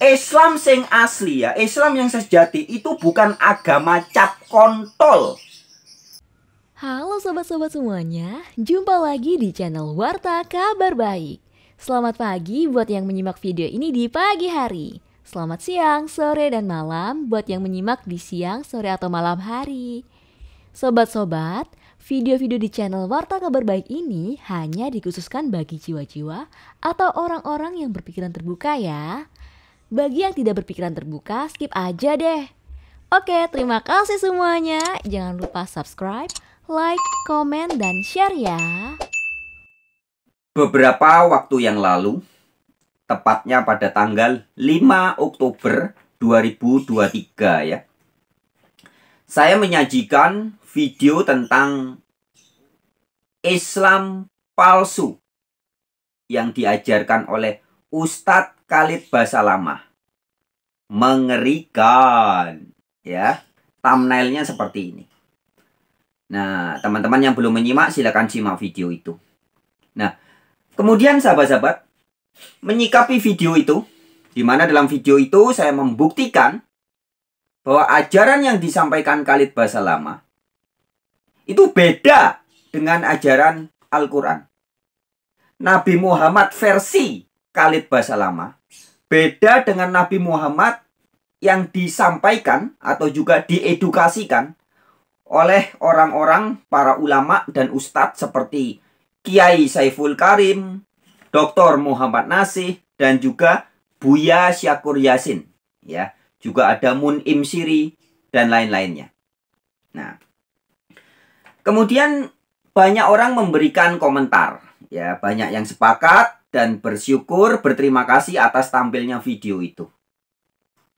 Islam sing asli ya, Islam yang sejati itu bukan agama cap kontol. Halo sobat-sobat semuanya, jumpa lagi di channel Warta Kabar Baik. Selamat pagi buat yang menyimak video ini di pagi hari. Selamat siang, sore, dan malam buat yang menyimak di siang, sore, atau malam hari. Sobat-sobat, video-video di channel Warta Kabar Baik ini hanya dikhususkan bagi jiwa-jiwa atau orang-orang yang berpikiran terbuka ya. Bagi yang tidak berpikiran terbuka, skip aja deh. Oke, terima kasih semuanya. Jangan lupa subscribe, like, komen, dan share ya. Beberapa waktu yang lalu, tepatnya pada tanggal 5 Oktober 2023 ya, saya menyajikan video tentang Islam palsu yang diajarkan oleh Ustadz Khalid Basalamah. Mengerikan ya, thumbnailnya seperti ini. Nah, teman-teman yang belum menyimak silakan simak video itu. Nah, kemudian sahabat-sahabat menyikapi video itu, di mana dalam video itu saya membuktikan bahwa ajaran yang disampaikan Khalid Basalamah itu beda dengan ajaran Al-Quran. Nabi Muhammad versi Khalid Basalamah beda dengan Nabi Muhammad yang disampaikan atau juga diedukasikan oleh orang-orang, para ulama dan ustadz seperti Kiai Saiful Karim, Dr. Muhammad Nasih, dan juga Buya Syakur Yasin. Ya, juga ada Mun'im Siri dan lain-lainnya. Nah, kemudian banyak orang memberikan komentar. Ya, banyak yang sepakat dan bersyukur, berterima kasih atas tampilnya video itu.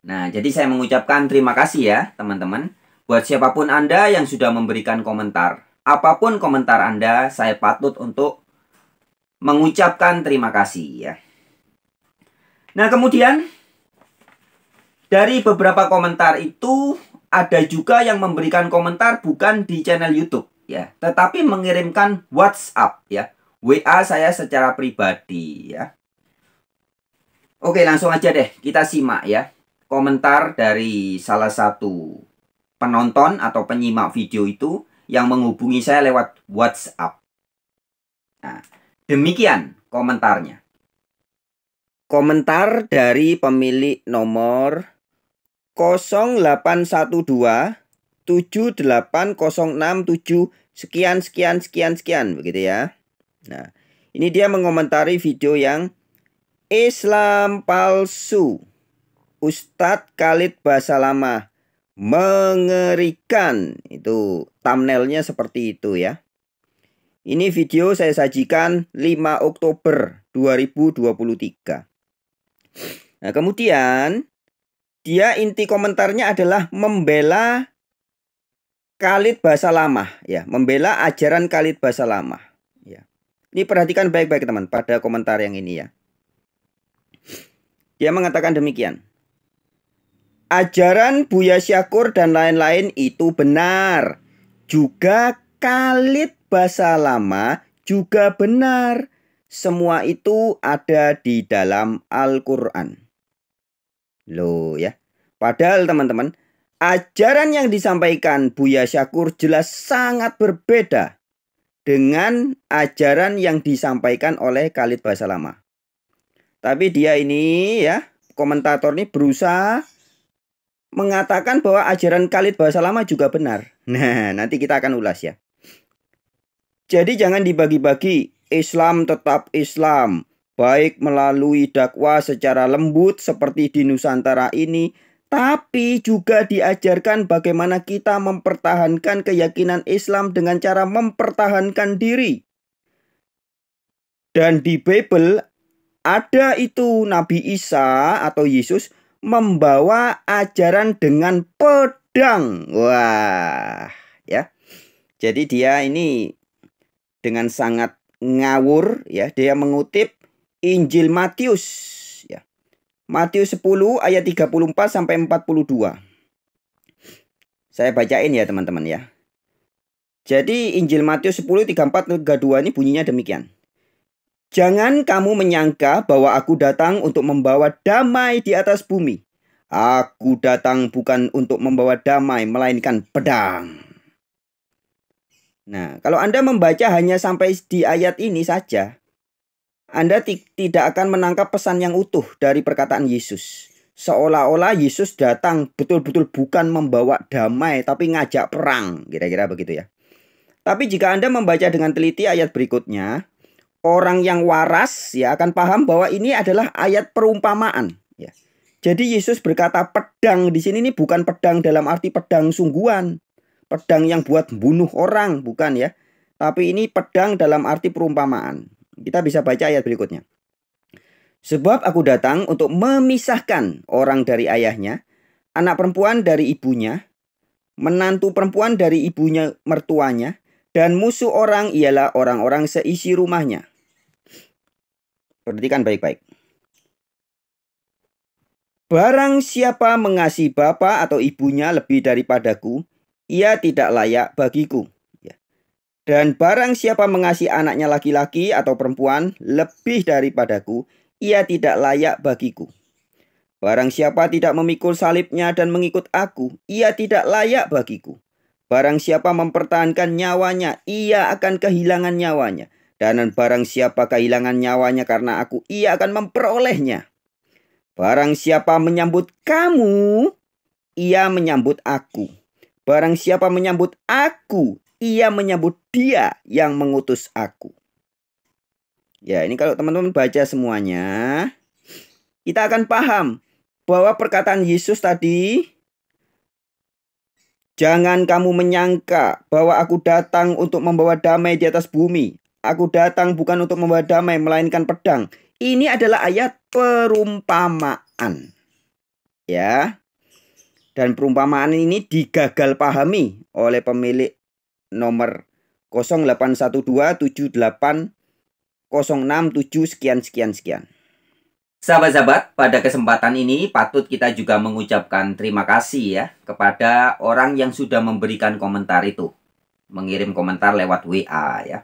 Nah, jadi saya mengucapkan terima kasih ya, teman-teman. Buat siapapun Anda yang sudah memberikan komentar, apapun komentar Anda, saya patut untuk mengucapkan terima kasih ya. Nah, kemudian dari beberapa komentar itu ada juga yang memberikan komentar bukan di channel YouTube ya, tetapi mengirimkan WhatsApp ya, WA saya secara pribadi ya. Oke, langsung aja deh kita simak ya komentar dari salah satu penonton atau penyimak video itu yang menghubungi saya lewat WhatsApp. Nah, demikian komentarnya. Komentar dari pemilik nomor 0812 78067 sekian begitu ya. Nah, ini dia mengomentari video yang Islam palsu Ustadz Khalid Basalamah. Mengerikan. Itu thumbnailnya seperti itu ya. Ini video saya sajikan 5 Oktober 2023. Nah, kemudian dia inti komentarnya adalah membela Khalid Basalamah ya, membela ajaran Khalid Basalamah ya. Ini perhatikan baik-baik teman pada komentar yang ini ya. Dia mengatakan demikian. Ajaran Buya Syakur dan lain-lain itu benar. Juga Khalid Basalamah juga benar. Semua itu ada di dalam Al-Quran. Loh ya. Padahal teman-teman, ajaran yang disampaikan Buya Syakur jelas sangat berbeda dengan ajaran yang disampaikan oleh Khalid Basalamah. Tapi dia ini ya, komentator ini berusaha mengatakan bahwa ajaran Khalid Basalamah juga benar. Nah, nanti kita akan ulas ya. Jadi jangan dibagi-bagi. Islam tetap Islam. Baik melalui dakwah secara lembut seperti di Nusantara ini. Tapi juga diajarkan bagaimana kita mempertahankan keyakinan Islam dengan cara mempertahankan diri. Dan di Bible ada itu Nabi Isa atau Yesus membawa ajaran dengan pedang. Wah, ya. Jadi dia ini dengan sangat ngawur ya, dia mengutip Injil Matius ya. Matius 10 ayat 34 sampai 42. Saya bacain ya teman-teman ya. Jadi Injil Matius 10 34 32 ini bunyinya demikian. Jangan kamu menyangka bahwa aku datang untuk membawa damai di atas bumi. Aku datang bukan untuk membawa damai, melainkan pedang. Nah, kalau Anda membaca hanya sampai di ayat ini saja, Anda tidak akan menangkap pesan yang utuh dari perkataan Yesus. Seolah-olah Yesus datang betul-betul bukan membawa damai, tapi ngajak perang. Kira-kira begitu ya. Tapi jika Anda membaca dengan teliti ayat berikutnya, orang yang waras ya akan paham bahwa ini adalah ayat perumpamaan. Ya. Jadi Yesus berkata pedang di sini ini bukan pedang dalam arti pedang sungguhan. Pedang yang buat bunuh orang, bukan ya. Tapi ini pedang dalam arti perumpamaan. Kita bisa baca ayat berikutnya. Sebab aku datang untuk memisahkan orang dari ayahnya, anak perempuan dari ibunya, menantu perempuan dari ibunya mertuanya, dan musuh orang ialah orang-orang seisi rumahnya. Perhatikan baik-baik. Barang siapa mengasihi bapa atau ibunya lebih daripadaku, ia tidak layak bagiku. Dan barang siapa mengasihi anaknya laki-laki atau perempuan lebih daripadaku, ia tidak layak bagiku. Barang siapa tidak memikul salibnya dan mengikut aku, ia tidak layak bagiku. Barang siapa mempertahankan nyawanya, ia akan kehilangan nyawanya. Dan barang siapa kehilangan nyawanya karena aku, ia akan memperolehnya. Barang siapa menyambut kamu, ia menyambut aku. Barang siapa menyambut aku, ia menyambut dia yang mengutus aku. Ya, ini kalau teman-teman baca semuanya, kita akan paham bahwa perkataan Yesus tadi, jangan kamu menyangka bahwa aku datang untuk membawa damai di atas bumi. Aku datang bukan untuk membawa damai, melainkan pedang. Ini adalah ayat perumpamaan. Ya. Dan perumpamaan ini digagal pahami oleh pemilik nomor 0812780667 sekian. Sahabat-sahabat, pada kesempatan ini patut kita juga mengucapkan terima kasih ya kepada orang yang sudah memberikan komentar itu. Mengirim komentar lewat WA ya.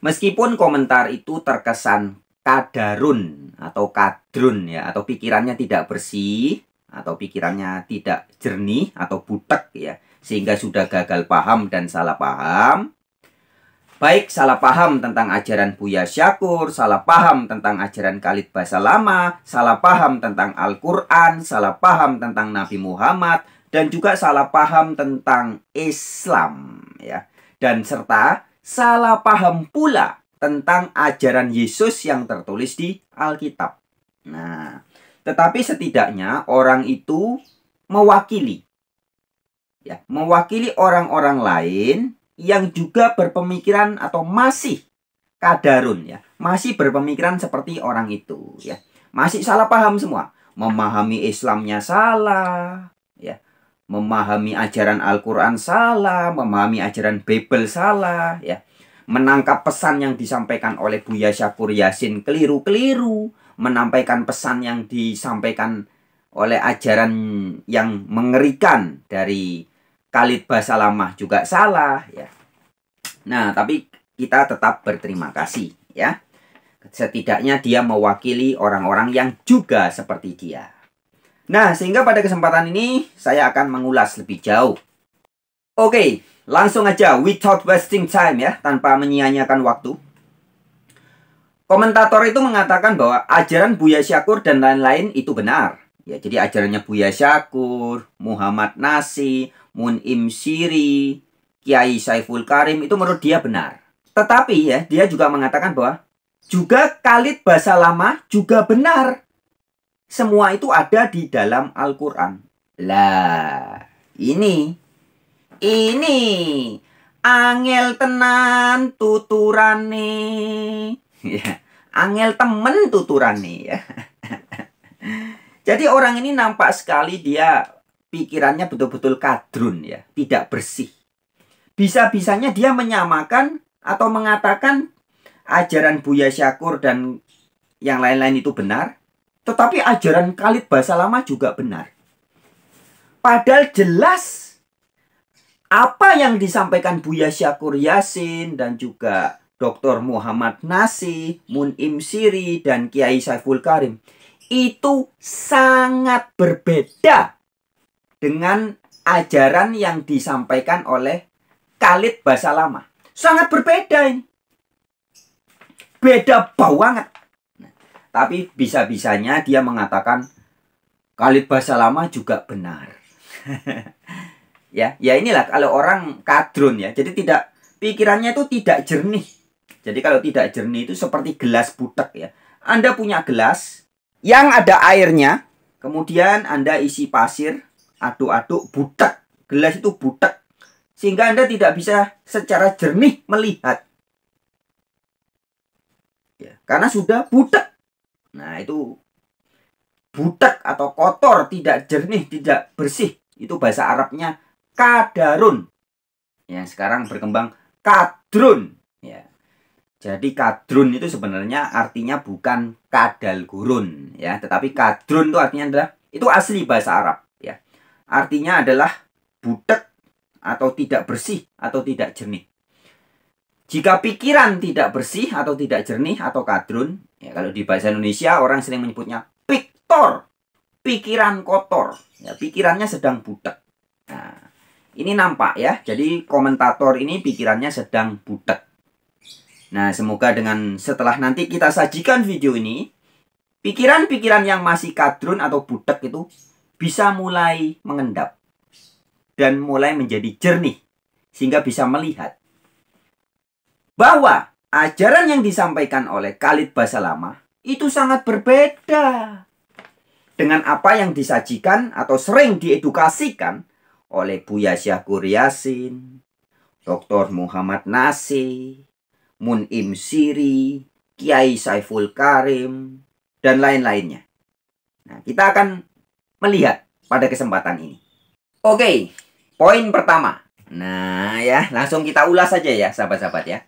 Meskipun komentar itu terkesan kadarun atau kadrun ya, atau pikirannya tidak bersih, atau pikirannya tidak jernih atau butek ya, sehingga sudah gagal paham dan salah paham. Baik salah paham tentang ajaran Buya Syakur, salah paham tentang ajaran Khalid Basalamah, salah paham tentang Al-Quran, salah paham tentang Nabi Muhammad, dan juga salah paham tentang Islam ya. Dan serta salah paham pula tentang ajaran Yesus yang tertulis di Alkitab. Nah, tetapi setidaknya orang itu mewakili orang-orang lain yang juga berpemikiran atau masih kadarun ya, masih berpemikiran seperti orang itu ya. Masih salah paham semua. Memahami Islamnya salah ya. Memahami ajaran Al-Quran salah, memahami ajaran Bible salah ya. Menangkap pesan yang disampaikan oleh Buya Syakur Yasin keliru-keliru, menyampaikan pesan yang disampaikan oleh ajaran yang mengerikan dari Khalid Basalamah juga salah ya. Nah, tapi kita tetap berterima kasih ya. Setidaknya dia mewakili orang-orang yang juga seperti dia. Nah, sehingga pada kesempatan ini saya akan mengulas lebih jauh. Oke, langsung aja without wasting time ya, tanpa menyia-nyiakan waktu. Komentator itu mengatakan bahwa ajaran Buya Syakur dan lain-lain itu benar. Ya, jadi ajarannya Buya Syakur, Muhammad Nasi, Mun'im Siri, Kiai Saiful Karim itu menurut dia benar. Tetapi ya, dia juga mengatakan bahwa juga Khalid Basalamah juga benar. Semua itu ada di dalam Al-Quran. Lah, ini angel tenan tuturane. Ya, angel temen tuturane ya. Jadi orang ini nampak sekali dia pikirannya betul-betul kadrun ya, tidak bersih. Bisa-bisanya dia menyamakan atau mengatakan ajaran Buya Syakur dan yang lain-lain itu benar, tetapi ajaran Khalid Basalamah juga benar. Padahal jelas apa yang disampaikan Buya Syakur Yasin dan juga Dr. Muhammad Nasih, Mun'im Siri, dan Kiai Saiful Karim itu sangat berbeda dengan ajaran yang disampaikan oleh Khalid Basalamah. Sangat berbeda ini. Beda banget. Tapi bisa-bisanya dia mengatakan Khalid Basalamah juga benar. ya inilah kalau orang kadrun ya. Jadi pikirannya itu tidak jernih. Jadi kalau tidak jernih itu seperti gelas butek ya. Anda punya gelas yang ada airnya, kemudian Anda isi pasir, aduk-aduk, butek. Gelas itu butek. Sehingga Anda tidak bisa secara jernih melihat. Ya, karena sudah butek. Nah, itu butek atau kotor, tidak jernih, tidak bersih. Itu bahasa Arabnya kadarun. Yang sekarang berkembang kadrun. Ya. Jadi kadrun itu sebenarnya artinya bukan kadal gurun. Ya, tetapi kadrun itu artinya adalah, itu asli bahasa Arab. Ya. Artinya adalah butek atau tidak bersih atau tidak jernih. Jika pikiran tidak bersih atau tidak jernih atau kadrun, ya kalau di bahasa Indonesia orang sering menyebutnya piktor, pikiran kotor, ya pikirannya sedang butek. Nah, ini nampak ya. Jadi komentator ini pikirannya sedang butek. Nah, semoga dengan setelah nanti kita sajikan video ini, pikiran-pikiran yang masih kadrun atau butek itu bisa mulai mengendap dan mulai menjadi jernih sehingga bisa melihat bahwa ajaran yang disampaikan oleh Khalid Basalamah itu sangat berbeda dengan apa yang disajikan atau sering diedukasikan oleh Buya Syakur Yasin, Dr. Muhammad Nasih, Mun'im Siri, Kiai Saiful Karim, dan lain-lainnya. Nah, kita akan melihat pada kesempatan ini. Oke, poin pertama. Nah ya, langsung kita ulas saja ya sahabat-sahabat ya.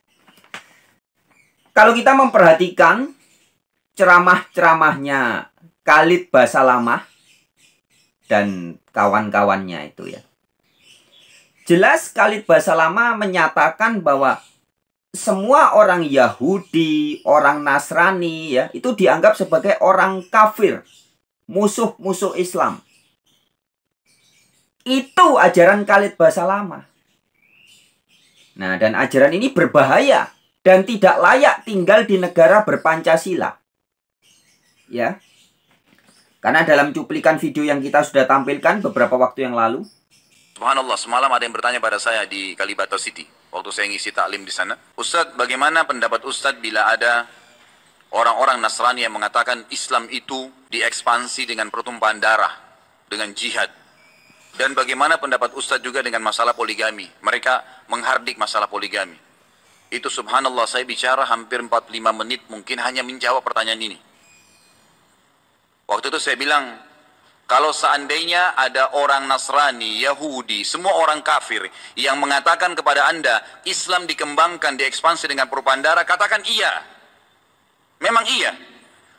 Kalau kita memperhatikan ceramah-ceramahnya Khalid Basalamah dan kawan-kawannya itu ya. Jelas Khalid Basalamah menyatakan bahwa semua orang Yahudi, orang Nasrani ya, itu dianggap sebagai orang kafir, musuh-musuh Islam. Itu ajaran Khalid Basalamah. Nah, dan ajaran ini berbahaya dan tidak layak tinggal di negara berpancasila. Ya. Karena dalam cuplikan video yang kita sudah tampilkan beberapa waktu yang lalu, Subhanallah, semalam ada yang bertanya pada saya di Kalibata City waktu saya ngisi taklim di sana. Ustadz, bagaimana pendapat Ustadz bila ada orang-orang Nasrani yang mengatakan Islam itu diekspansi dengan pertumpahan darah, dengan jihad? Dan bagaimana pendapat Ustadz juga dengan masalah poligami? Mereka menghardik masalah poligami. Itu subhanallah, saya bicara hampir 45 menit mungkin hanya menjawab pertanyaan ini. Waktu itu saya bilang, kalau seandainya ada orang Nasrani, Yahudi, semua orang kafir yang mengatakan kepada Anda, Islam dikembangkan, diekspansi dengan perubahan darah, katakan iya. Memang iya.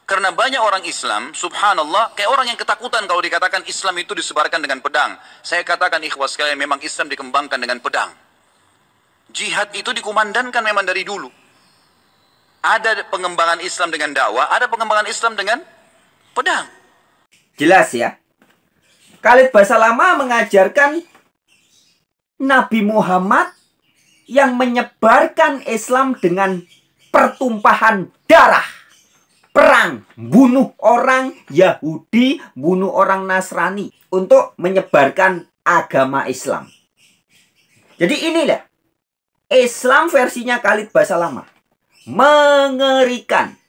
Karena banyak orang Islam, subhanallah, kayak orang yang ketakutan kalau dikatakan Islam itu disebarkan dengan pedang. Saya katakan ikhwas sekalian, memang Islam dikembangkan dengan pedang. Jihad itu dikumandangkan memang dari dulu. Ada pengembangan Islam dengan dakwah, ada pengembangan Islam dengan pedang. Jelas ya. Khalid Basalamah mengajarkan Nabi Muhammad yang menyebarkan Islam dengan pertumpahan darah. Perang, bunuh orang Yahudi, bunuh orang Nasrani untuk menyebarkan agama Islam. Jadi inilah Islam versinya Khalid Basalamah. Mengerikan.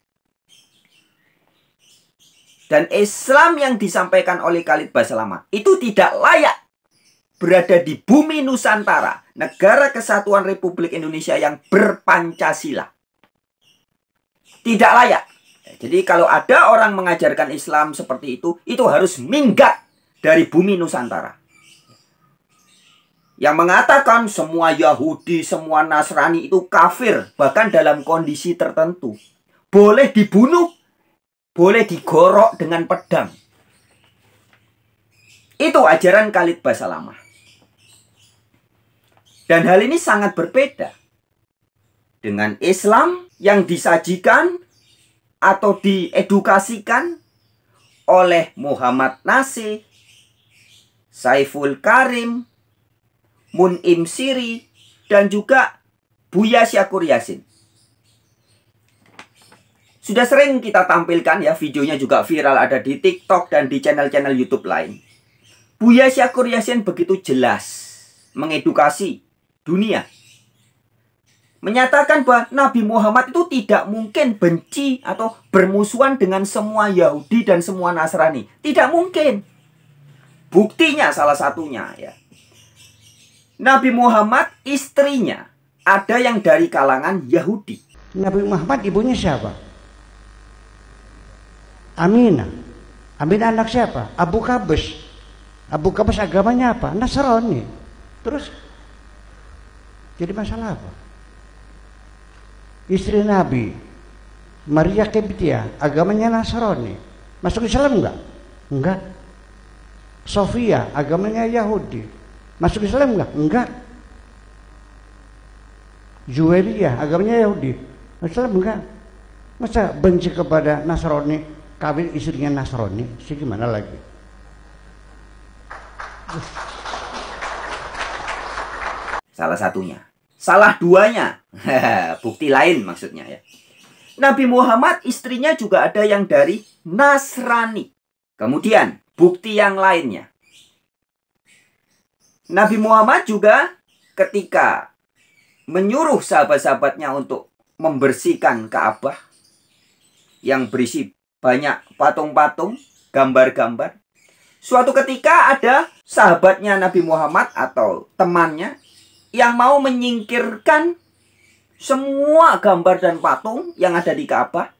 Dan Islam yang disampaikan oleh Khalid Basalamah itu tidak layak berada di bumi Nusantara, negara kesatuan Republik Indonesia yang berpancasila. Tidak layak. Jadi kalau ada orang mengajarkan Islam seperti itu harus minggat dari bumi Nusantara. Yang mengatakan semua Yahudi, semua Nasrani itu kafir, bahkan dalam kondisi tertentu. Boleh dibunuh, boleh digorok dengan pedang. Itu ajaran Khalid Basalamah. Dan hal ini sangat berbeda dengan Islam yang disajikan atau diedukasikan oleh Muhammad Nasih, Saiful Karim, Mun'im Siri, dan juga Buya Syakur Yasin. Sudah sering kita tampilkan ya, videonya juga viral, ada di TikTok dan di channel-channel YouTube lain. Buya Syakur Yasin begitu jelas mengedukasi dunia, menyatakan bahwa Nabi Muhammad itu tidak mungkin benci atau bermusuhan dengan semua Yahudi dan semua Nasrani. Tidak mungkin. Buktinya salah satunya ya, Nabi Muhammad istrinya ada yang dari kalangan Yahudi. Nabi Muhammad ibunya siapa? Aminah. Aminah anak siapa? Abu Qabas. Abu Qabas agamanya apa? Nasrani. Terus jadi masalah apa? Istri Nabi Maria Qibtiyah agamanya Nasrani, masuk Islam enggak? Enggak. Sofia agamanya Yahudi, masuk Islam enggak? Enggak. Juwairiyah agamanya Yahudi, masuk Islam enggak? Masa benci kepada Nasrani, kawin istrinya Nasrani, sih gimana lagi? Salah satunya. Salah duanya. Bukti lain maksudnya ya. Nabi Muhammad istrinya juga ada yang dari Nasrani. Kemudian bukti yang lainnya. Nabi Muhammad juga ketika menyuruh sahabat-sahabatnya untuk membersihkan Ka'bah yang berisi banyak patung-patung, gambar-gambar. Suatu ketika ada sahabatnya Nabi Muhammad atau temannya yang mau menyingkirkan semua gambar dan patung yang ada di Ka'bah.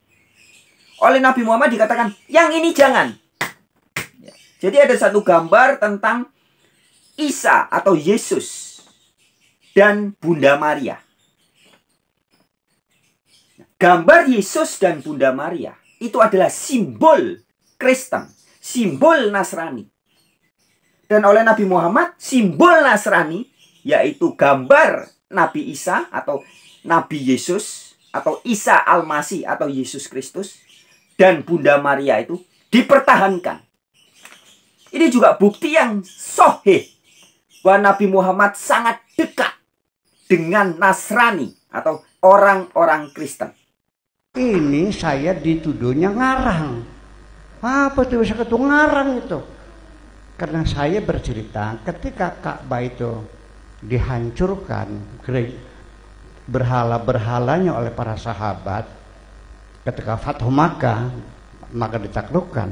Oleh Nabi Muhammad dikatakan, yang ini jangan. Jadi ada satu gambar tentang Isa atau Yesus dan Bunda Maria. Gambar Yesus dan Bunda Maria itu adalah simbol Kristen, simbol Nasrani. Dan oleh Nabi Muhammad, simbol Nasrani yaitu gambar Nabi Isa atau Nabi Yesus atau Isa Al-Masih atau Yesus Kristus dan Bunda Maria itu dipertahankan. Ini juga bukti yang sahih bahwa Nabi Muhammad sangat dekat dengan Nasrani atau orang-orang Kristen. Ini saya dituduhnya ngarang. Apa tuh bisa ketua ngarang itu? Karena saya bercerita ketika Ka'bah itu dihancurkan, berhala-berhalanya oleh para sahabat ketika Fathu Makkah, maka ditaklukkan.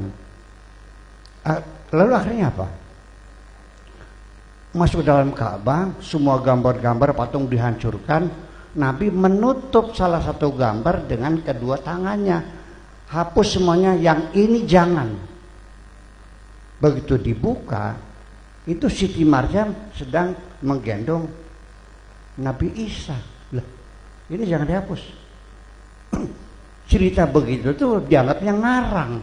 Lalu akhirnya apa? Masuk dalam Ka'bah, semua gambar-gambar patung dihancurkan. Nabi menutup salah satu gambar dengan kedua tangannya, hapus semuanya, yang ini jangan. Begitu dibuka, itu Siti Maryam sedang menggendong Nabi Isa. Lah, ini jangan dihapus. Cerita begitu tuh dianggapnya ngarang.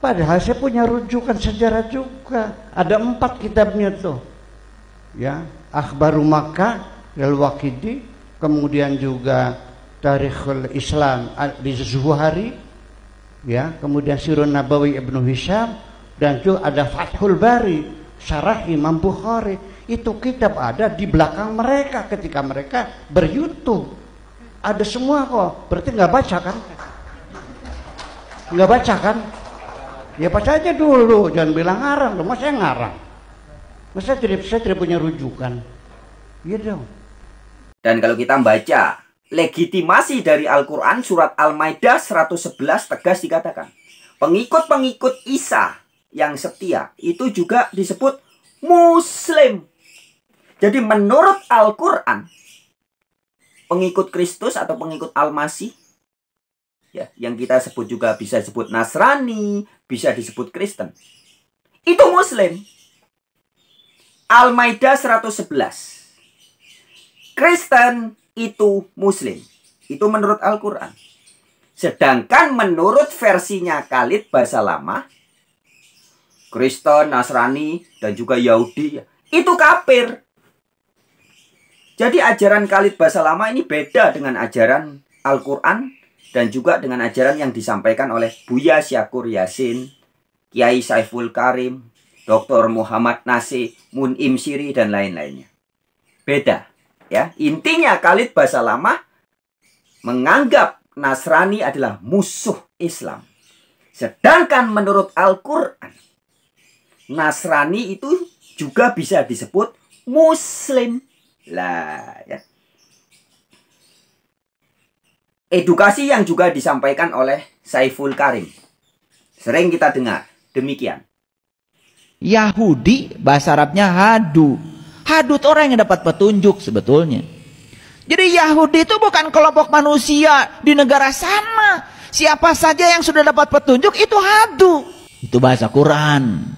Padahal saya punya rujukan sejarah juga. Ada 4 kitabnya tuh. Ya, Akhbaru Makkah Al-Waqidi, kemudian juga Tarikhul Islam Al-Zuhari, ya, kemudian Sirun Nabawi Ibnu Hisham, dan juga ada Fathul Bari Syarah Imam Bukhari. Itu kitab ada di belakang mereka ketika mereka ber-YouTube. Ada semua kok. Berarti nggak baca kan? Nggak baca kan? Ya baca aja dulu, jangan bilang ngarang. Mas saya ngarang. Mas saya tidak punya rujukan. Iya dong. Dan kalau kita membaca legitimasi dari Al-Quran surat Al-Maidah 111 tegas dikatakan, pengikut-pengikut Isa yang setia itu juga disebut Muslim. Jadi menurut Al-Quran, pengikut Kristus atau pengikut Al-Masih, ya, yang kita sebut juga bisa disebut Nasrani, bisa disebut Kristen, itu Muslim. Al-Maidah 111. Kristen itu Muslim. Itu menurut Al-Quran. Sedangkan menurut versinya Khalid bahasa lama, Kristen, Nasrani, dan juga Yahudi itu kafir. Jadi ajaran Khalid Basalamah ini beda dengan ajaran Al-Quran dan juga dengan ajaran yang disampaikan oleh Buya Syakur Yasin, Kiai Saiful Karim, Dr. Muhammad Nasih, Mun'im Siri, dan lain-lainnya. Beda. Ya, intinya Khalid Basalamah menganggap Nasrani adalah musuh Islam. Sedangkan menurut Al-Quran, Nasrani itu juga bisa disebut Muslim. Lah, ya. Edukasi yang juga disampaikan oleh Saiful Karim. Sering kita dengar demikian. Yahudi bahasa Arabnya hadu. Hadu itu orang yang dapat petunjuk sebetulnya. Jadi Yahudi itu bukan kelompok manusia di negara sana. Siapa saja yang sudah dapat petunjuk itu hadu. Itu bahasa Quran.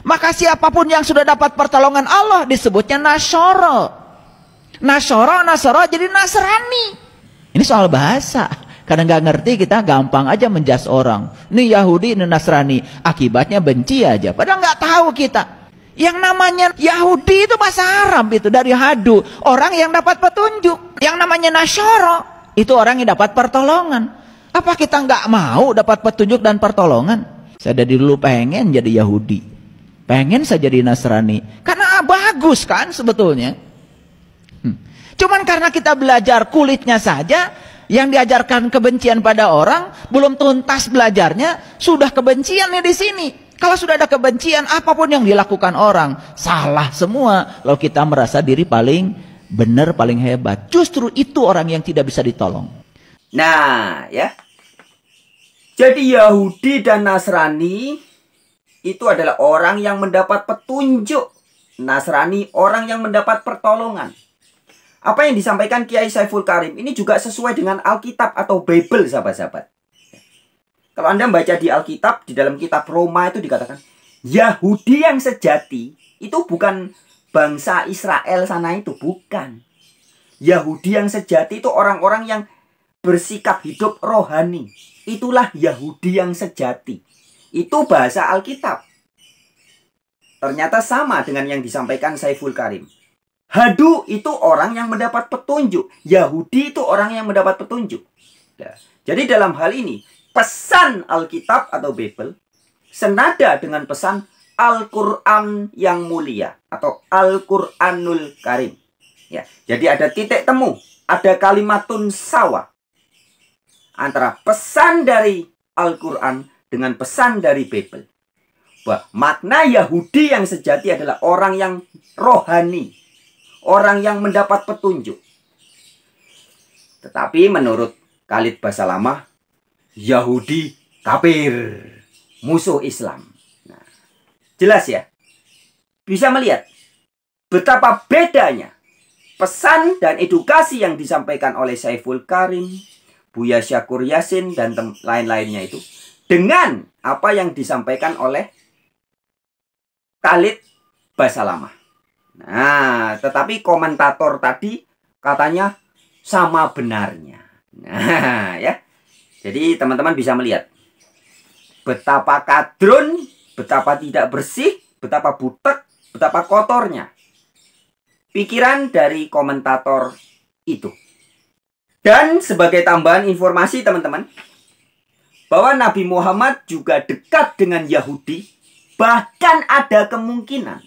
Maka siapapun yang sudah dapat pertolongan Allah disebutnya Nasoro. Nasoro jadi Nasrani. Ini soal bahasa. Karena nggak ngerti kita gampang aja menjas orang. Ini Yahudi, ini Nasrani. Akibatnya benci aja. Padahal nggak tahu kita. Yang namanya Yahudi itu bahasa Arab itu dari hadu. Orang yang dapat petunjuk. Yang namanya Nasoro itu orang yang dapat pertolongan. Apa kita nggak mau dapat petunjuk dan pertolongan? Saya dari dulu pengen jadi Yahudi. Pengen saya jadi Nasrani. Karena bagus kan sebetulnya. Cuman karena kita belajar kulitnya saja, yang diajarkan kebencian pada orang, belum tuntas belajarnya, sudah kebencian nih di sini. Kalau sudah ada kebencian, apapun yang dilakukan orang, salah semua. Lalu kita merasa diri paling benar, paling hebat. Justru itu orang yang tidak bisa ditolong. Nah, ya. Jadi Yahudi dan Nasrani itu adalah orang yang mendapat petunjuk. Nasrani orang yang mendapat pertolongan. Apa yang disampaikan Kiai Saiful Karim ini juga sesuai dengan Alkitab atau Bible, sahabat-sahabat. Kalau Anda baca di Alkitab, di dalam kitab Roma itu dikatakan, Yahudi yang sejati itu bukan bangsa Israel sana itu, bukan. Yahudi yang sejati itu orang-orang yang bersikap hidup rohani. Itulah Yahudi yang sejati. Itu bahasa Alkitab. Ternyata sama dengan yang disampaikan Saiful Karim. Hadu itu orang yang mendapat petunjuk. Yahudi itu orang yang mendapat petunjuk. Nah, jadi dalam hal ini, pesan Alkitab atau Bible senada dengan pesan Al-Quran yang mulia atau Al-Quranul Karim. Ya, jadi ada titik temu, ada kalimatun sawa antara pesan dari Al-Quran dengan pesan dari Bible. Bahwa makna Yahudi yang sejati adalah orang yang rohani, orang yang mendapat petunjuk. Tetapi menurut Khalid Basalamah, Yahudi kafir, musuh Islam. Nah, jelas ya. Bisa melihat betapa bedanya pesan dan edukasi yang disampaikan oleh Saiful Karim, Buya Syakur Yasin, dan lain-lainnya itu dengan apa yang disampaikan oleh Khalid Basalamah. Nah, tetapi komentator tadi katanya sama benarnya. Nah, ya. Jadi teman-teman bisa melihat betapa kadrun, betapa tidak bersih, betapa butek, betapa kotornya pikiran dari komentator itu. Dan sebagai tambahan informasi teman-teman, bahwa Nabi Muhammad juga dekat dengan Yahudi, bahkan ada kemungkinan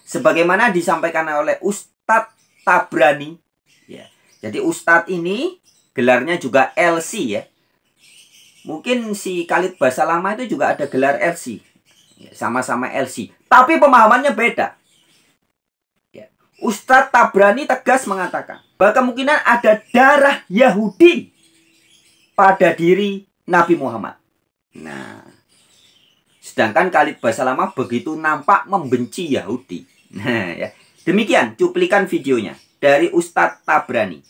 sebagaimana disampaikan oleh Ustadz Tabrani ya. Jadi Ustadz ini gelarnya juga LC ya. Mungkin si Khalid Basalamah itu juga ada gelar LC ya, sama-sama LC, tapi pemahamannya beda ya. Ustadz Tabrani tegas mengatakan bahwa kemungkinan ada darah Yahudi pada diri Nabi Muhammad. Nah, sedangkan Khalid Basalamah begitu nampak membenci Yahudi. Nah, ya. Demikian cuplikan videonya dari Ustadz Tabrani.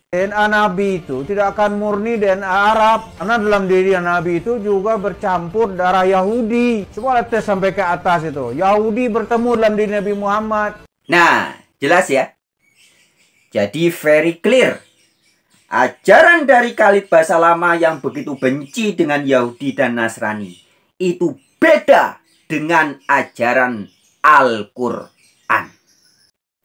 DNA Nabi itu tidak akan murni DNA Arab. Karena dalam diri Nabi itu juga bercampur darah Yahudi. Coba lihat sampai ke atas itu. Yahudi bertemu dalam diri Nabi Muhammad. Nah, jelas ya. Jadi very clear. Ajaran dari Khalid Basalamah yang begitu benci dengan Yahudi dan Nasrani itu beda dengan ajaran Al-Quran.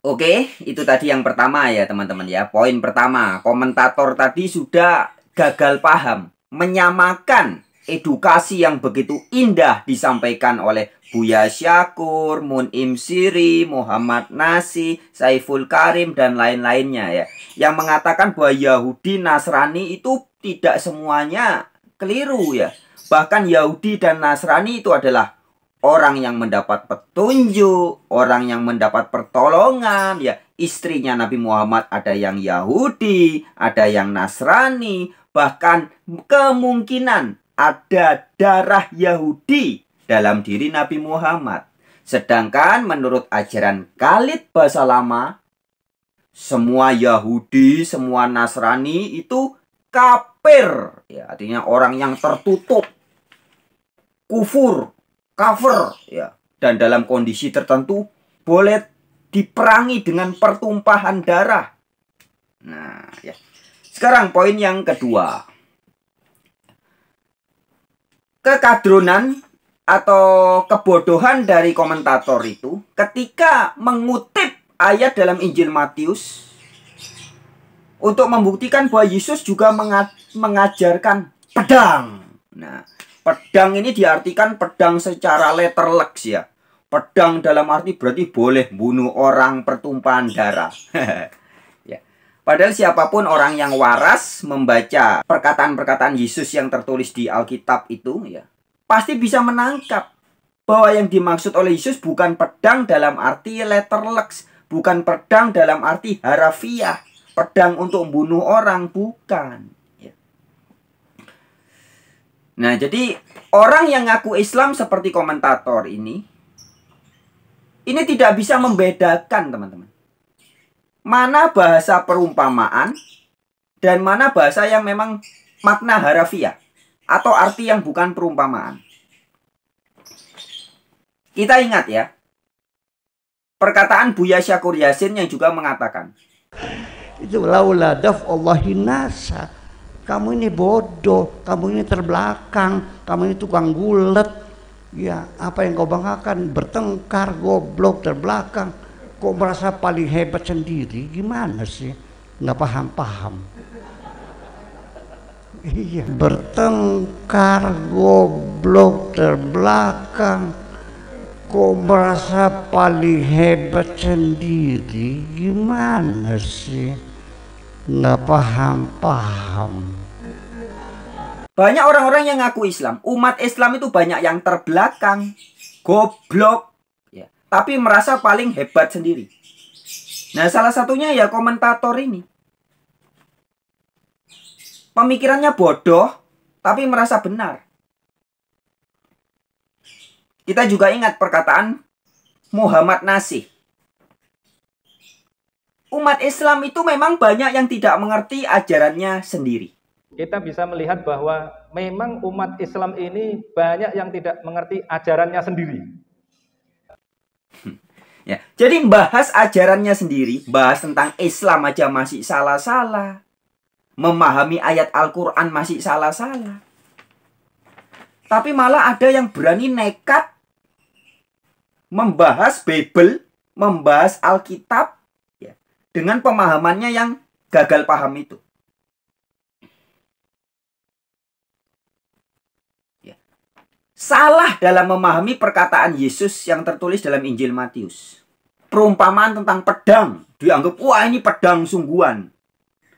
Oke, itu tadi yang pertama ya teman-teman ya. Poin pertama, komentator tadi sudah gagal paham, menyamakan edukasi yang begitu indah disampaikan oleh Buya Syakur, Mun'im Siri, Muhammad Nasi, Saiful Karim, dan lain-lainnya ya. Yang mengatakan bahwa Yahudi Nasrani itu tidak semuanya keliru ya. Bahkan Yahudi dan Nasrani itu adalah orang yang mendapat petunjuk, orang yang mendapat pertolongan, ya. Istrinya Nabi Muhammad ada yang Yahudi, ada yang Nasrani, bahkan kemungkinan ada darah Yahudi dalam diri Nabi Muhammad. Sedangkan menurut ajaran Khalid Basalamah, semua Yahudi, semua Nasrani itu kafir, ya, artinya orang yang tertutup, kufur, cover ya, dan dalam kondisi tertentu boleh diperangi dengan pertumpahan darah. Nah, ya. Sekarang poin yang kedua. Kekadronan atau kebodohan dari komentator itu ketika mengutip ayat dalam Injil Matius untuk membuktikan bahwa Yesus juga mengajarkan pedang. Nah, pedang ini diartikan pedang secara letterlex ya. Pedang dalam arti berarti boleh bunuh orang, pertumpahan darah. Ya. Padahal siapapun orang yang waras membaca perkataan-perkataan Yesus yang tertulis di Alkitab itu ya, pasti bisa menangkap bahwa yang dimaksud oleh Yesus bukan pedang dalam arti letterlex, bukan pedang dalam arti harafiah, pedang untuk membunuh orang, bukan. Nah, jadi orang yang ngaku Islam seperti komentator ini tidak bisa membedakan, teman-teman. Mana bahasa perumpamaan dan mana bahasa yang memang makna harafiah atau arti yang bukan perumpamaan. Kita ingat ya, perkataan Buya Syakur Yasin yang juga mengatakan, itu laula daf'allahi nasa. Kamu ini bodoh, kamu ini terbelakang, kamu ini tukang gulet. Ya, apa yang kau banggakan? Bertengkar, goblok, terbelakang. Kok merasa paling hebat sendiri? Gimana sih? Nggak paham-paham. Iya, bertengkar, goblok, terbelakang. Kok merasa paling hebat sendiri? Gimana sih? Nggak paham-paham. Banyak orang-orang yang ngaku Islam, umat Islam itu banyak yang terbelakang, goblok, ya, tapi merasa paling hebat sendiri. Nah, salah satunya ya komentator ini. Pemikirannya bodoh, tapi merasa benar. Kita juga ingat perkataan Muhammad Nasih. Umat Islam itu memang banyak yang tidak mengerti ajarannya sendiri. Kita bisa melihat bahwa memang umat Islam ini banyak yang tidak mengerti ajarannya sendiri. Ya, jadi bahas ajarannya sendiri, bahas tentang Islam aja masih salah-salah. Memahami ayat Al-Quran masih salah-salah. Tapi malah ada yang berani nekat membahas Bible, membahas Alkitab, dengan pemahamannya yang gagal paham itu. Ya. Salah dalam memahami perkataan Yesus yang tertulis dalam Injil Matius. Perumpamaan tentang pedang dianggap, wah ini pedang sungguhan.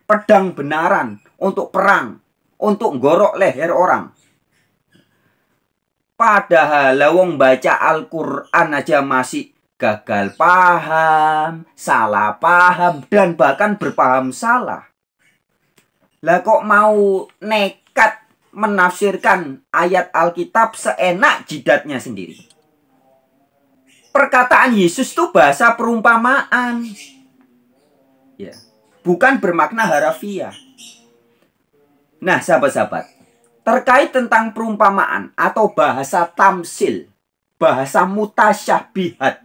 Pedang benaran untuk perang, untuk gorok leher orang. Padahal lawang baca Al-Quran aja masih gagal paham, salah paham, dan bahkan berpaham salah. Lah kok mau nekat menafsirkan ayat Alkitab seenak jidatnya sendiri? Perkataan Yesus itu bahasa perumpamaan. Ya, bukan bermakna harafiah. Nah, sahabat-sahabat, terkait tentang perumpamaan atau bahasa tamsil, bahasa mutasyabihat,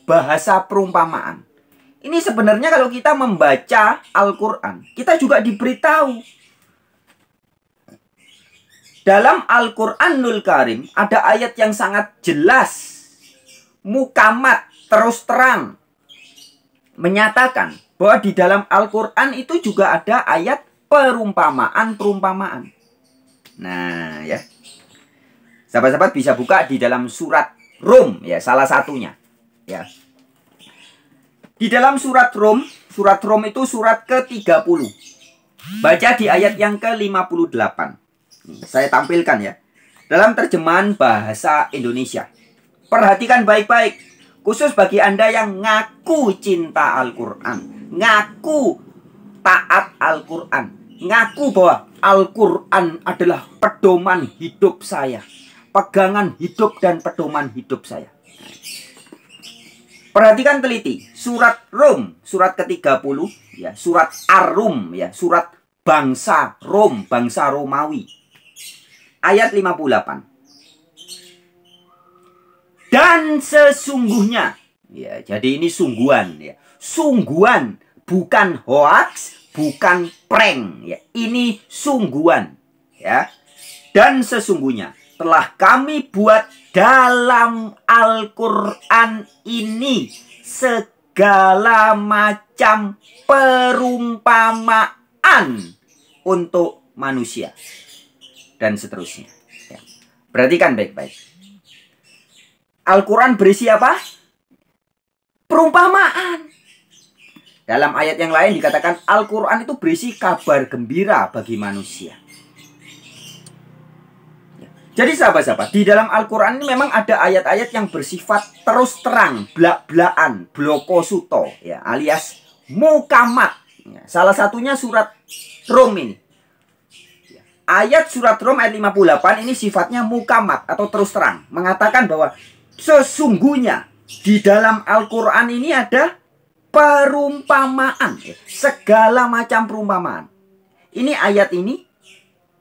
bahasa perumpamaan. Ini sebenarnya kalau kita membaca Al-Quran, kita juga diberitahu. Dalam Al-Quranul Karim ada ayat yang sangat jelas, mukamat, terus terang. menyatakan bahwa di dalam Al-Quran itu juga ada ayat perumpamaan-perumpamaan. Nah ya, sahabat-sahabat bisa buka di dalam surat Rum ya, salah satunya ya. Di dalam surat Rum itu surat ke-30. Baca di ayat yang ke-58. Saya tampilkan ya, dalam terjemahan bahasa Indonesia. Perhatikan baik-baik, khusus bagi Anda yang ngaku cinta Al-Quran, ngaku taat Al-Quran, ngaku bahwa Al-Quran adalah pedoman hidup saya, pegangan hidup dan pedoman hidup saya. Perhatikan teliti, surat Rum, surat ke-30, ya, surat Ar-Rum, ya, surat bangsa Rom, bangsa Romawi. Ayat 58. Dan sesungguhnya, ya, jadi ini sungguhan, ya, sungguhan, bukan hoax, bukan prank, ya, ini sungguhan, ya. Dan sesungguhnya telah kami buat dalam Al-Quran ini segala macam perumpamaan untuk manusia dan seterusnya. Ya. Perhatikan baik-baik. Al-Quran berisi apa? Perumpamaan. Dalam ayat yang lain dikatakan Al-Quran itu berisi kabar gembira bagi manusia. Jadi sahabat-sahabat, di dalam Al-Quran ini memang ada ayat-ayat yang bersifat terus terang, blak-blakan, blokosuto, ya, alias mukamat. Ya, salah satunya surat Rum ini. Ya, ayat surat Rum ayat 58 ini sifatnya mukamat atau terus terang. Mengatakan bahwa sesungguhnya di dalam Al-Quran ini ada perumpamaan, ya, segala macam perumpamaan. Ini ayat ini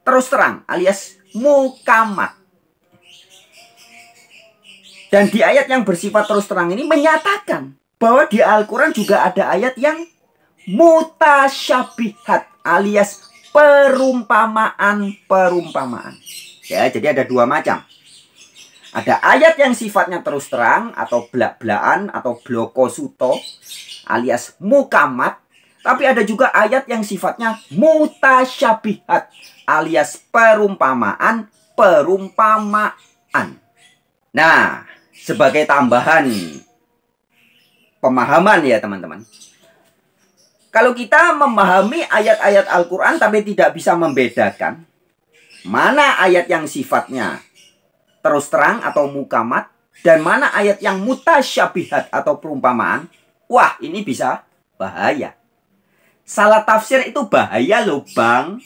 terus terang alias mukamat. Dan di ayat yang bersifat terus terang ini menyatakan bahwa di Al-Quran juga ada ayat yang mutasyabihat alias perumpamaan-perumpamaan. Ya, jadi ada dua macam. Ada ayat yang sifatnya terus terang atau blak-blakan atau blokosuto alias mukamat. Tapi ada juga ayat yang sifatnya mutasyabihat alias perumpamaan. Nah, sebagai tambahan pemahaman ya teman-teman. Kalau kita memahami ayat-ayat Al-Quran tapi tidak bisa membedakan mana ayat yang sifatnya terus terang atau mukamat dan mana ayat yang mutasyabihat atau perumpamaan, wah ini bisa bahaya. Salah tafsir itu bahaya loh bang.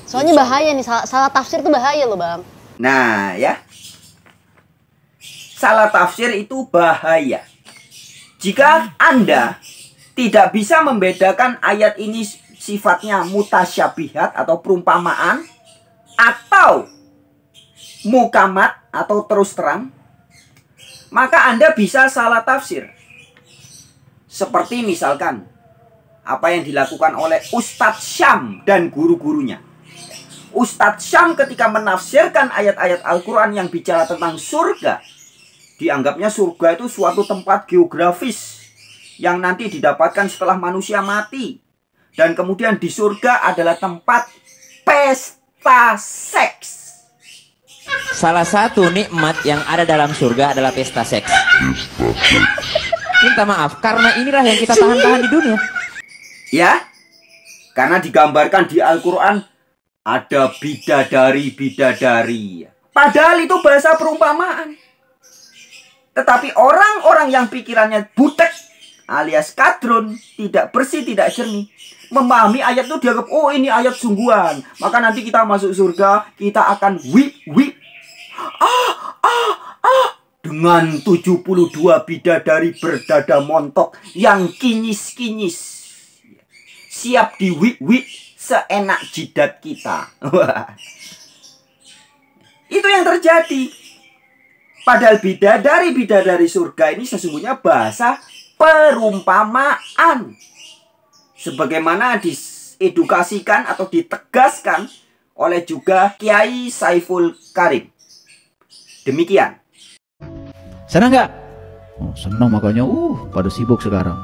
Soalnya bahaya nih, salah tafsir itu bahaya loh bang. Nah ya, salah tafsir itu bahaya. Jika Anda tidak bisa membedakan ayat ini sifatnya mutasyabihat atau perumpamaan atau mukamat atau terus terang, maka Anda bisa salah tafsir. Seperti misalkan apa yang dilakukan oleh Ustadz Syam dan guru-gurunya. Ustadz Syam ketika menafsirkan ayat-ayat Al-Quran yang bicara tentang surga, dianggapnya surga itu suatu tempat geografis yang nanti didapatkan setelah manusia mati. Dan kemudian di surga adalah tempat pesta seks. Salah satu nikmat yang ada dalam surga adalah pesta seks. Minta maaf, karena inilah yang kita tahan-tahan di dunia. Ya, karena digambarkan di Al-Quran ada bidadari-bidadari. Padahal itu bahasa perumpamaan. Tetapi orang-orang yang pikirannya butek alias kadrun, tidak bersih, tidak jernih, memahami ayat itu dianggap, oh ini ayat sungguhan. Maka nanti kita masuk surga, kita akan dengan 72 bidadari berdada montok yang kinyis-kinyis, siap di seenak jidat kita. Itu yang terjadi. Padahal bidadari surga ini sesungguhnya bahasa perumpamaan. Sebagaimana diedukasikan atau ditegaskan oleh juga Kiai Saiful Karim. Demikian. Senang nggak? Oh, senang makanya pada sibuk sekarang.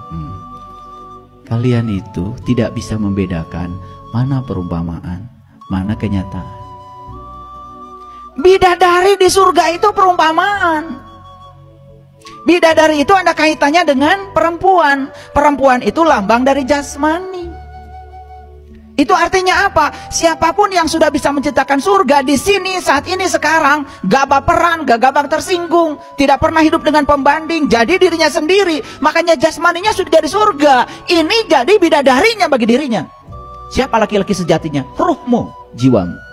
kalian itu tidak bisa membedakan mana perumpamaan, mana kenyataan. Bidadari di surga itu perumpamaan. Bidadari itu ada kaitannya dengan perempuan. Perempuan itu lambang dari jasmani. Itu artinya apa? Siapapun yang sudah bisa menciptakan surga di sini, saat ini, sekarang, gak baperan, gak gampang tersinggung, tidak pernah hidup dengan pembanding, jadi dirinya sendiri. Makanya jasmaninya sudah jadi surga. Ini jadi bidadarinya bagi dirinya. Siapa laki-laki sejatinya? Ruhmu, jiwamu.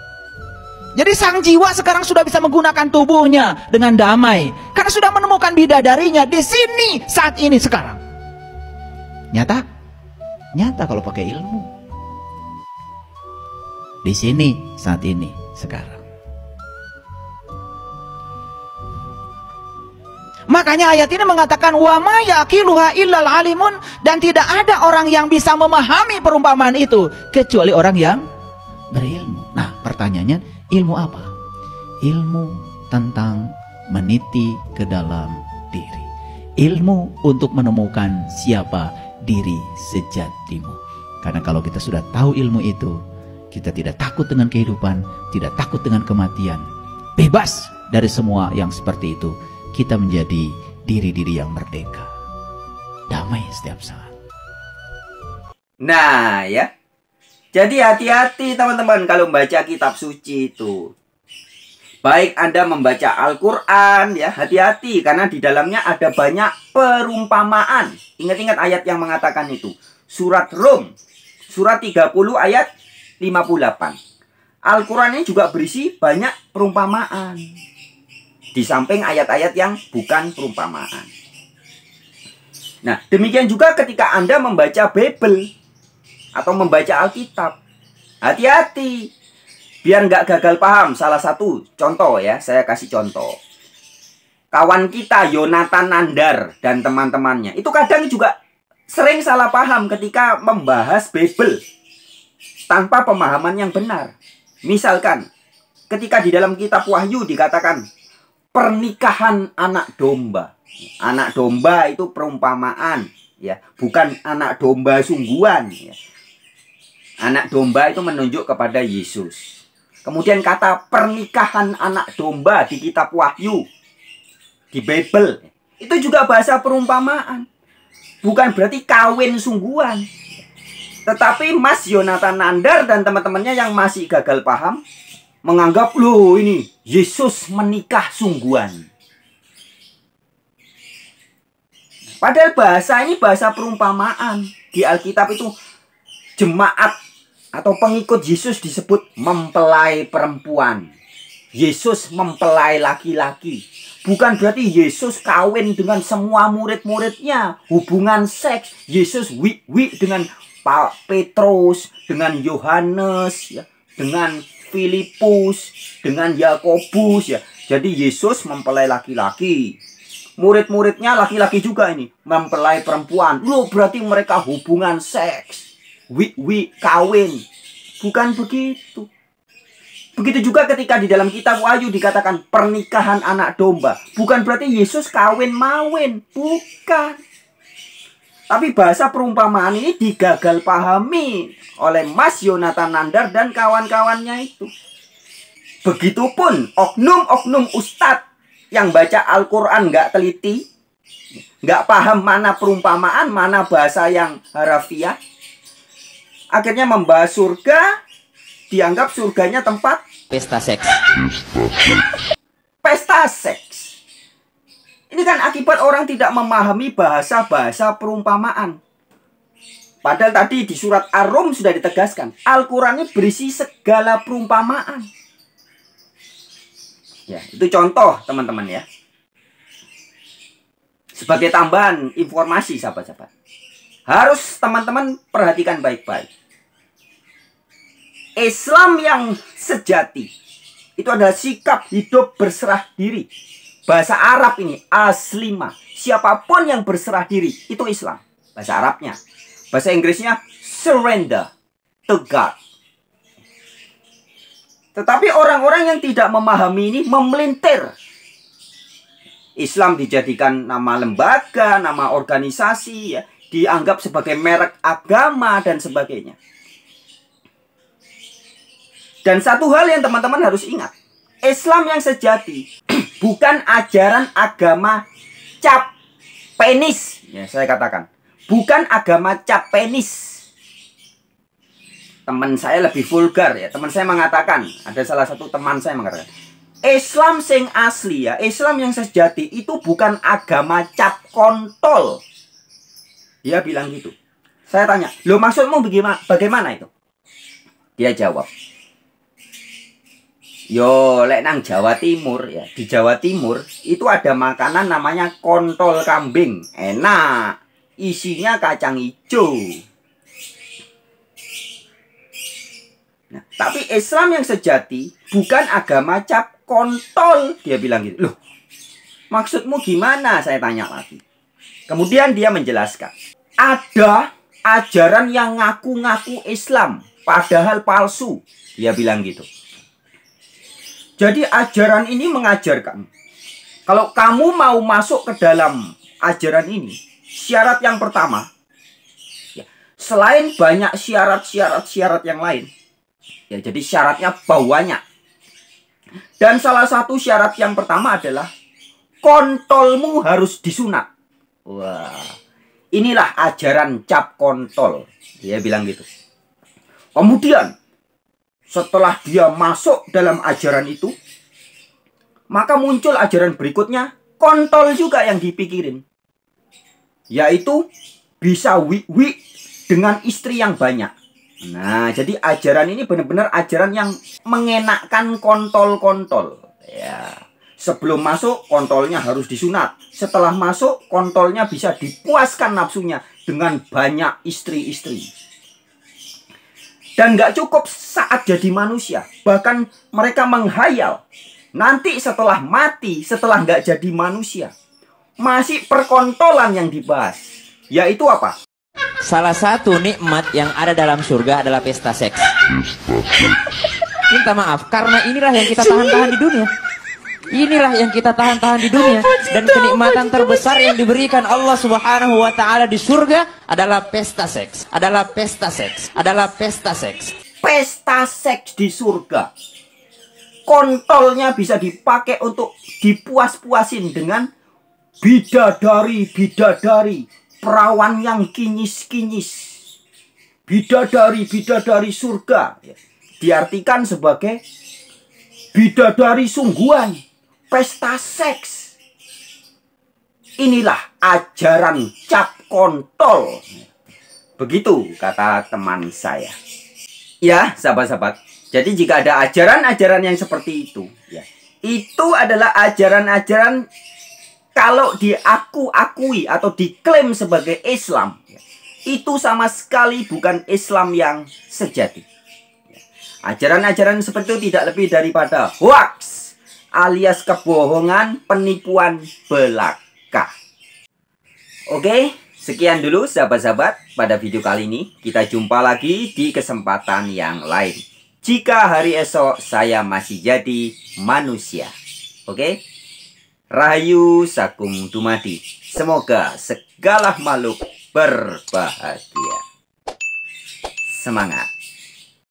Jadi sang jiwa sekarang sudah bisa menggunakan tubuhnya dengan damai. Karena sudah menemukan bidadarinya di sini, saat ini, sekarang. Nyata? Nyata kalau pakai ilmu. Di sini, saat ini, sekarang. Makanya ayat ini mengatakan wa ma yaqiluha illal alimun, dan tidak ada orang yang bisa memahami perumpamaan itu kecuali orang yang berilmu. Nah, pertanyaannya, ilmu apa? Ilmu tentang meniti ke dalam diri. Ilmu untuk menemukan siapa diri sejatimu. Karena kalau kita sudah tahu ilmu itu, kita tidak takut dengan kehidupan, tidak takut dengan kematian. Bebas dari semua yang seperti itu. Kita menjadi diri-diri yang merdeka. Damai setiap saat. Nah ya, jadi hati-hati teman-teman kalau membaca kitab suci itu. Baik Anda membaca Al-Quran ya, hati-hati karena di dalamnya ada banyak perumpamaan. Ingat-ingat ayat yang mengatakan itu. Surat Rum, surat 30 ayat 58. Al-Quran ini juga berisi banyak perumpamaan. Di samping ayat-ayat yang bukan perumpamaan. Nah, demikian juga ketika Anda membaca Bible atau membaca Alkitab, hati-hati biar nggak gagal paham. Salah satu contoh ya, saya kasih contoh. Kawan kita Yonatan Nandar dan teman-temannya itu kadang juga sering salah paham ketika membahas Bible tanpa pemahaman yang benar. Misalkan ketika di dalam kitab Wahyu dikatakan pernikahan anak domba. Anak domba itu perumpamaan ya, bukan anak domba sungguhan ya. Anak domba itu menunjuk kepada Yesus. Kemudian kata pernikahan anak domba di kitab Wahyu, di Bible, itu juga bahasa perumpamaan. Bukan berarti kawin sungguhan. Tetapi Mas Yonatan Nandar dan teman-temannya yang masih gagal paham menganggap, loh ini Yesus menikah sungguhan. Padahal bahasa ini bahasa perumpamaan. Di Alkitab itu jemaat atau pengikut Yesus disebut mempelai perempuan. Yesus mempelai laki-laki. Bukan berarti Yesus kawin dengan semua murid-muridnya. Hubungan seks. Yesus wi dengan Pak Petrus, dengan Yohanes, ya, dengan Filipus, dengan Yakobus ya. Jadi Yesus mempelai laki-laki. Murid-muridnya laki-laki juga ini, mempelai perempuan. Loh, berarti mereka hubungan seks. Kawin. Bukan begitu. Begitu juga ketika di dalam kitab Wahyu dikatakan pernikahan anak domba. Bukan berarti Yesus kawin mawin. Bukan. Tapi bahasa perumpamaan ini digagal pahami oleh Mas Yonatan Nandar dan kawan-kawannya itu. Begitupun oknum-oknum ustadz yang baca Al-Quran nggak teliti, nggak paham mana perumpamaan, mana bahasa yang harafiah. Akhirnya membahas surga, dianggap surganya tempat Pesta seks. Pesta seks. Ini kan akibat orang tidak memahami bahasa-bahasa perumpamaan. Padahal tadi di surat Ar-Rum sudah ditegaskan, Al-Quran ini berisi segala perumpamaan. Ya, itu contoh teman-teman ya. Sebagai tambahan informasi sahabat-sahabat, harus teman-teman perhatikan baik-baik. Islam yang sejati itu adalah sikap hidup berserah diri. Bahasa Arab ini aslimah. Siapapun yang berserah diri itu Islam. Bahasa Arabnya. Bahasa Inggrisnya surrender to God. Tetapi orang-orang yang tidak memahami ini memelintir. Islam dijadikan nama lembaga, nama organisasi ya, dianggap sebagai merek agama dan sebagainya. Dan satu hal yang teman-teman harus ingat, Islam yang sejati bukan ajaran agama cap penis. Ya, saya katakan, bukan agama cap penis. Teman saya lebih vulgar ya. Teman saya mengatakan, ada salah satu teman saya mengatakan, Islam sing asli ya, Islam yang sejati itu bukan agama cap kontol. Dia bilang gitu. Saya tanya, "Loh, maksudmu bagaimana itu?" Dia jawab, "Yo, lek nang Jawa Timur ya, di Jawa Timur itu ada makanan namanya kontol kambing. Enak, isinya kacang hijau." Nah, tapi Islam yang sejati bukan agama cap kontol. Dia bilang gitu. "Loh, maksudmu gimana?" Saya tanya lagi. Kemudian dia menjelaskan, ada ajaran yang ngaku-ngaku Islam, padahal palsu. Dia bilang gitu. Jadi ajaran ini mengajarkan, kalau kamu mau masuk ke dalam ajaran ini, syarat yang pertama, ya, selain banyak syarat-syarat yang lain, ya, jadi syaratnya banyak. Dan salah satu syarat yang pertama adalah kontolmu harus disunat. Wah, inilah ajaran cap kontol. Dia bilang gitu. Kemudian setelah dia masuk dalam ajaran itu, maka muncul ajaran berikutnya, kontol juga yang dipikirin. Yaitu bisa wi-wi dengan istri yang banyak. Nah, jadi ajaran ini benar-benar ajaran yang mengenakkan kontol-kontol. Ya, sebelum masuk kontolnya harus disunat. Setelah masuk kontolnya bisa dipuaskan nafsunya dengan banyak istri-istri. Dan nggak cukup saat jadi manusia. Bahkan mereka menghayal. Nanti setelah mati, setelah nggak jadi manusia, masih perkontolan yang dibahas. Yaitu apa? Salah satu nikmat yang ada dalam surga adalah pesta seks. Minta maaf, karena inilah yang kita tahan-tahan di dunia. Inilah yang kita tahan-tahan di dunia. Dan kenikmatan terbesar yang diberikan Allah Subhanahu wa ta'ala di surga adalah pesta seks. Adalah pesta seks. Adalah pesta seks. Pesta seks di surga. Kontolnya bisa dipakai untuk dipuas-puasin dengan bidadari-bidadari, perawan yang kinyis-kinyis. Bidadari-bidadari surga. Diartikan sebagai bidadari sungguhan. Pesta seks. Inilah ajaran cap kontol. Begitu kata teman saya. Ya, sahabat-sahabat. Jadi jika ada ajaran-ajaran yang seperti itu, ya, itu adalah ajaran-ajaran kalau diakui atau diklaim sebagai Islam, ya, itu sama sekali bukan Islam yang sejati. Ajaran-ajaran seperti itu tidak lebih daripada hoax alias kebohongan, penipuan belaka. Oke, sekian dulu sahabat-sahabat pada video kali ini. Kita jumpa lagi di kesempatan yang lain. Jika hari esok saya masih jadi manusia. Oke? Rahayu Sakum Dumadi. Semoga segala makhluk berbahagia. Semangat.